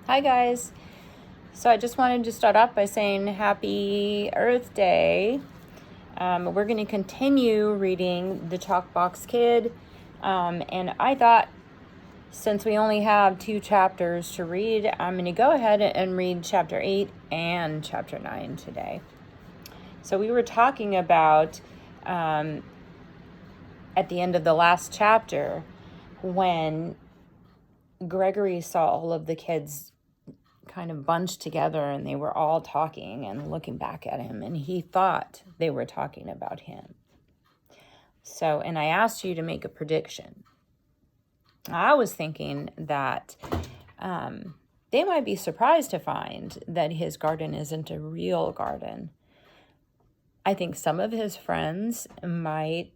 Hi guys. So I just wanted to start off by saying Happy Earth Day. We're going to continue reading The Chalkbox Kid. And I thought since we only have 2 chapters to read, I'm going to go ahead and read chapter 8 and chapter 9 today. So we were talking about at the end of the last chapter when Gregory saw all of the kids kind of bunched together and they were all talking and looking back at him, and he thought they were talking about him. So, and I asked you to make a prediction. I was thinking that they might be surprised to find that his garden isn't a real garden. I think some of his friends might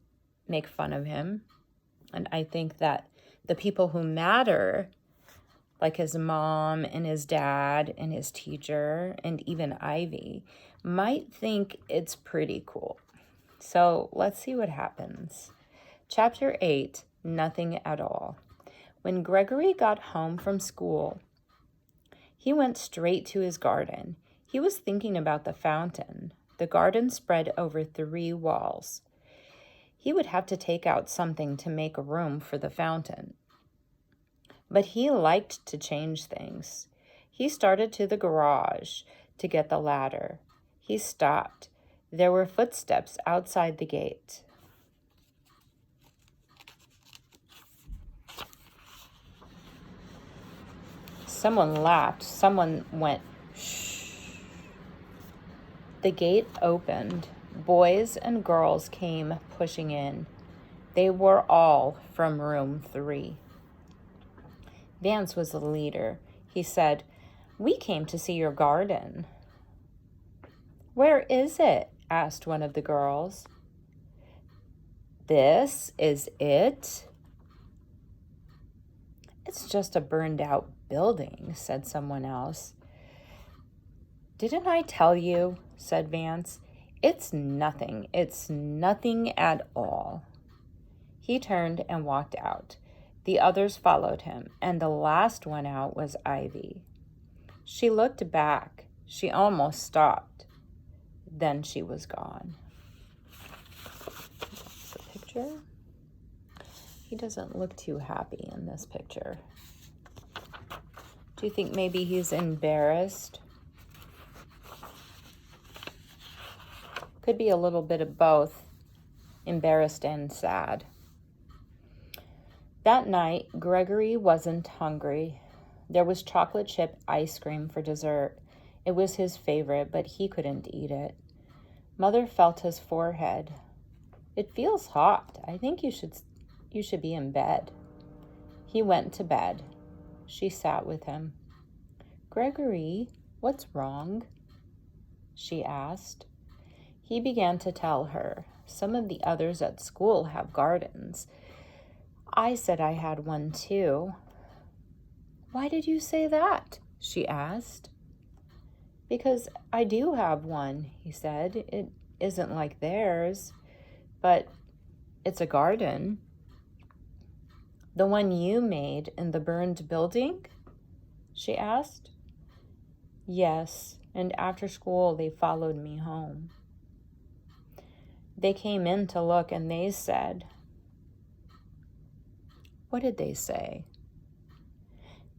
make fun of him, and I think that the people who matter, like his mom and his dad and his teacher and even Ivy, might think it's pretty cool. So let's see what happens. Chapter 8, Nothing at All. When Gregory got home from school, he went straight to his garden. He was thinking about the fountain. The garden spread over 3 walls. He would have to take out something to make room for the fountain. But he liked to change things. He started to the garage to get the ladder. He stopped. There were footsteps outside the gate. Someone laughed. Someone went, shh. The gate opened. Boys and girls came pushing in. They were all from room 3. Vance was the leader. He said, "We came to see your garden." "Where is it?" asked one of the girls. "This is it?" "It's just a burned out building," said someone else. "Didn't I tell you?" said Vance. It's nothing at all." He turned and walked out. The others followed him, and the last one out was Ivy. She looked back. She almost stopped. Then she was gone. That's the picture. He doesn't look too happy in this picture. Do you think maybe he's embarrassed? Could be a little bit of both, embarrassed and sad. That night, Gregory wasn't hungry. There was chocolate chip ice cream for dessert. It was his favorite, but he couldn't eat it. Mother felt his forehead. "It feels hot. I think you should be in bed." He went to bed. She sat with him. "Gregory, what's wrong?" she asked. He began to tell her. "Some of the others at school have gardens. I said I had one too." "Why did you say that?" she asked. "Because I do have one," he said. "It isn't like theirs, but it's a garden." "The one you made in the burned building?" she asked. "Yes, and after school they followed me home. They came in to look and they said..." "What did they say?"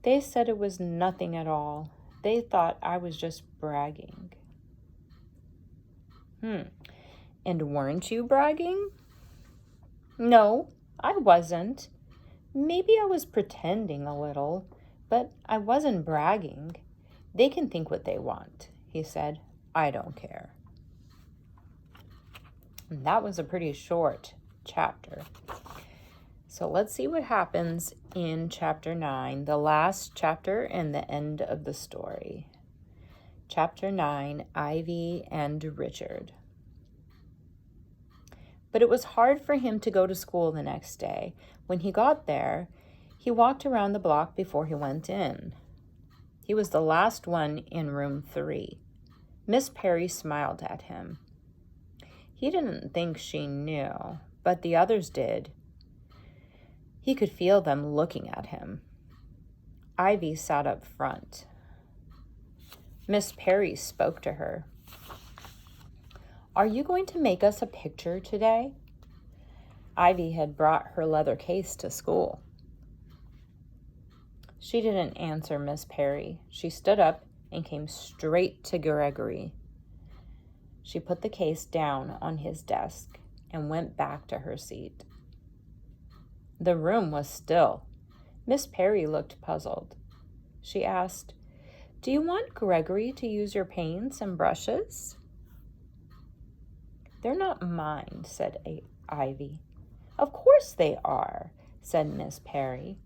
"They said it was nothing at all. They thought I was just bragging." And weren't you bragging?" "No, I wasn't. Maybe I was pretending a little, but I wasn't bragging. They can think what they want," he said. "I don't care." And that was a pretty short chapter. So let's see what happens in chapter 9, the last chapter and the end of the story. Chapter 9, Ivy and Richard. But it was hard for him to go to school the next day. When he got there, he walked around the block before he went in. He was the last one in room 3. Miss Perry smiled at him. He didn't think she knew, but the others did. He could feel them looking at him. Ivy sat up front. Miss Perry spoke to her. "Are you going to make us a picture today?" Ivy had brought her leather case to school. She didn't answer Miss Perry. She stood up and came straight to Gregory. She put the case down on his desk and went back to her seat. The room was still. Miss Perry looked puzzled. She asked, "Do you want Gregory to use your paints and brushes?" "They're not mine," said Ivy. "Of course they are," said Miss Perry.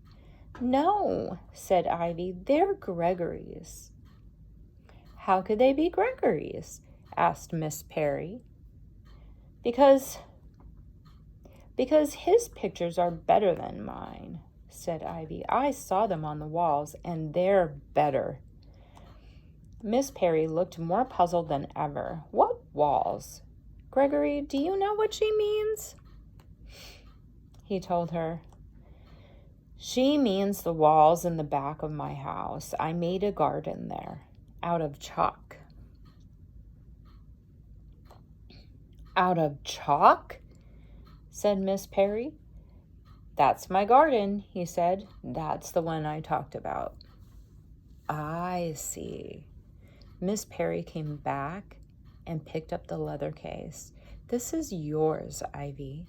"No," said Ivy, "they're Gregory's." "How could they be Gregory's?" asked Miss Perry. Because his pictures are better than mine," said Ivy. "I saw them on the walls, and they're better." Miss Perry looked more puzzled than ever. "What walls? Gregory, do you know what she means?" He told her. "She means the walls in the back of my house. I made a garden there, out of chalk." "Out of chalk?" said Miss Perry. "That's my garden," he said. "That's the one I talked about." "I see." Miss Perry came back and picked up the leather case. "This is yours, Ivy,"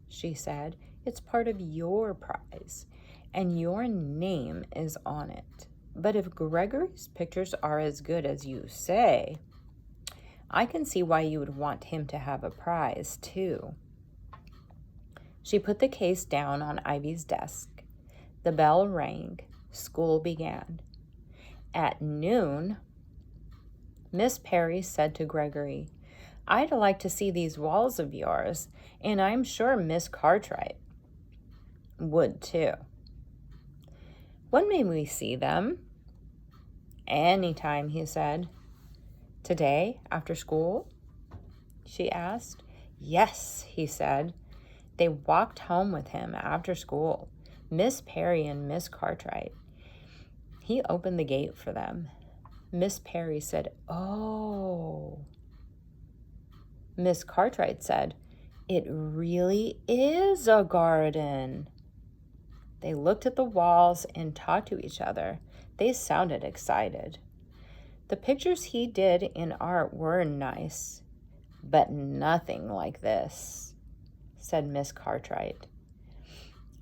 she said. "It's part of your prize, and your name is on it. But if Gregory's pictures are as good as you say, I can see why you would want him to have a prize, too." She put the case down on Ivy's desk. The bell rang. School began. At noon, Miss Perry said to Gregory, "I'd like to see these walls of yours, and I'm sure Miss Cartwright would too." "When may we see them?" "Anytime," he said. "Today, after school?" she asked. "Yes," he said. They walked home with him after school, Miss Perry and Miss Cartwright. He opened the gate for them. Miss Perry said, "Oh." Miss Cartwright said, "It really is a garden." They looked at the walls and talked to each other. They sounded excited. The pictures he did in art were nice, but nothing like this, said Miss Cartwright.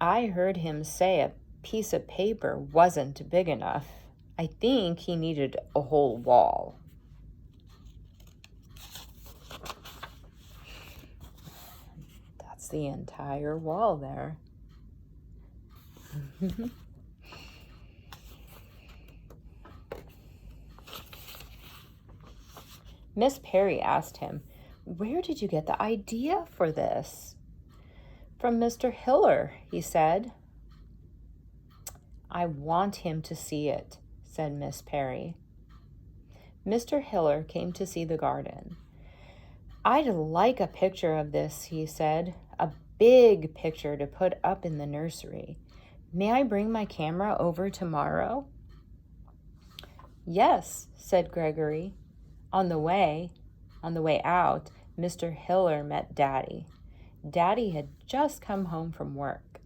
"I heard him say a piece of paper wasn't big enough. I think he needed a whole wall." That's the entire wall there. Miss Perry asked him, "Where did you get the idea for this?" "From Mr. Hiller," he said. "I want him to see it," said Miss Perry. Mr. Hiller came to see the garden. "I'd like a picture of this," he said, "a big picture to put up in the nursery. May I bring my camera over tomorrow?" "Yes," said Gregory. On the way out, Mr. Hiller met Daddy. Daddy had just come home from work.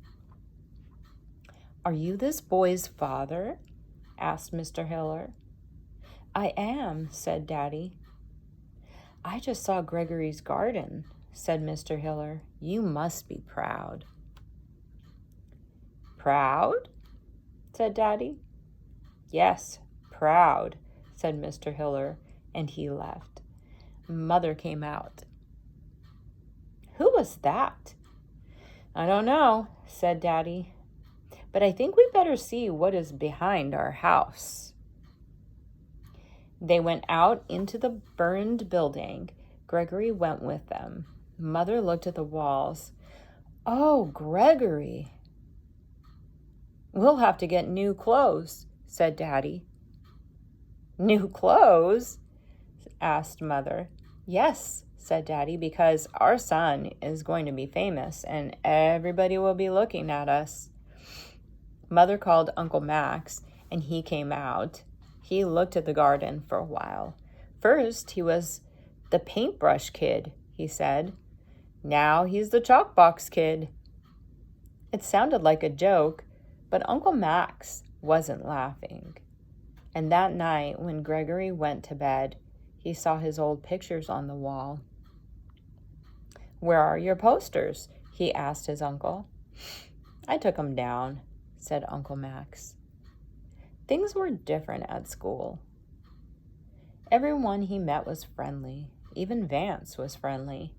"Are you this boy's father?" asked Mr. Hiller. "I am," said Daddy. "I just saw Gregory's garden," said Mr. Hiller. "You must be proud." "Proud?" said Daddy. "Yes, proud," said Mr. Hiller, and he left. Mother came out. "Who was that?" "I don't know," said Daddy, "but I think we'd better see what is behind our house." They went out into the burned building. Gregory went with them. Mother looked at the walls. "Oh, Gregory." "We'll have to get new clothes," said Daddy. "New clothes?" asked Mother. "Yes," said Daddy, "because our son is going to be famous and everybody will be looking at us." Mother called Uncle Max and he came out. He looked at the garden for a while. First, he was the paintbrush kid, he said. Now he's the chalkbox kid. It sounded like a joke, but Uncle Max wasn't laughing. And that night, when Gregory went to bed, he saw his old pictures on the wall. "Where are your posters?" he asked his uncle. "I took them down," said Uncle Max. Things were different at school. Everyone he met was friendly. Even Vance was friendly.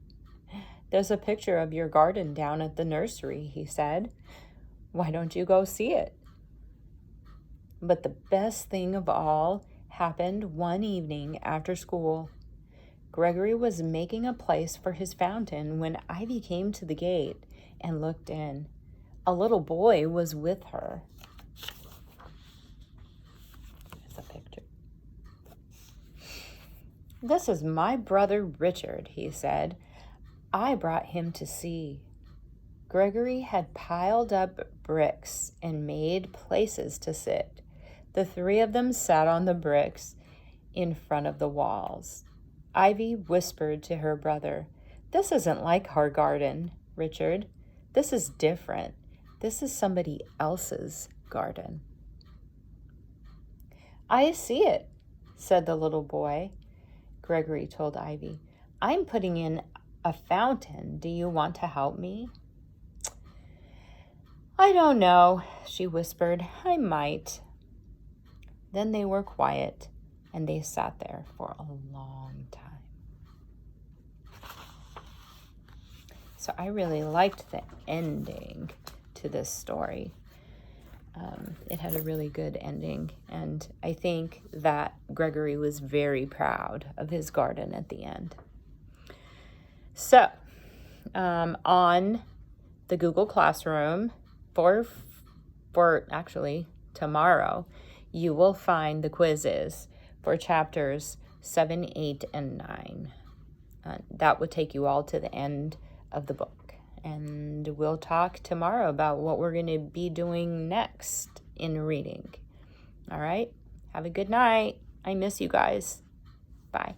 "There's a picture of your garden down at the nursery," he said. "Why don't you go see it?" But the best thing of all happened one evening after school. Gregory was making a place for his fountain when Ivy came to the gate and looked in. A little boy was with her. There's a picture. "This is my brother Richard," he said. "I brought him to see." Gregory had piled up bricks and made places to sit. The three of them sat on the bricks in front of the walls. Ivy whispered to her brother, "This isn't like our garden, Richard. This is different. This is somebody else's garden." "I see it," said the little boy. Gregory told Ivy, "I'm putting in a fountain. Do you want to help me?" "I don't know," she whispered. "I might." Then they were quiet, and they sat there for a long time. So I really liked the ending to this story. It had a really good ending, and I think that Gregory was very proud of his garden at the end. So, on the Google Classroom for actually tomorrow, you will find the quizzes for chapters 7, 8, and 9. That would take you all to the end of the book. And we'll talk tomorrow about what we're going to be doing next in reading. All right? Have a good night. I miss you guys. Bye.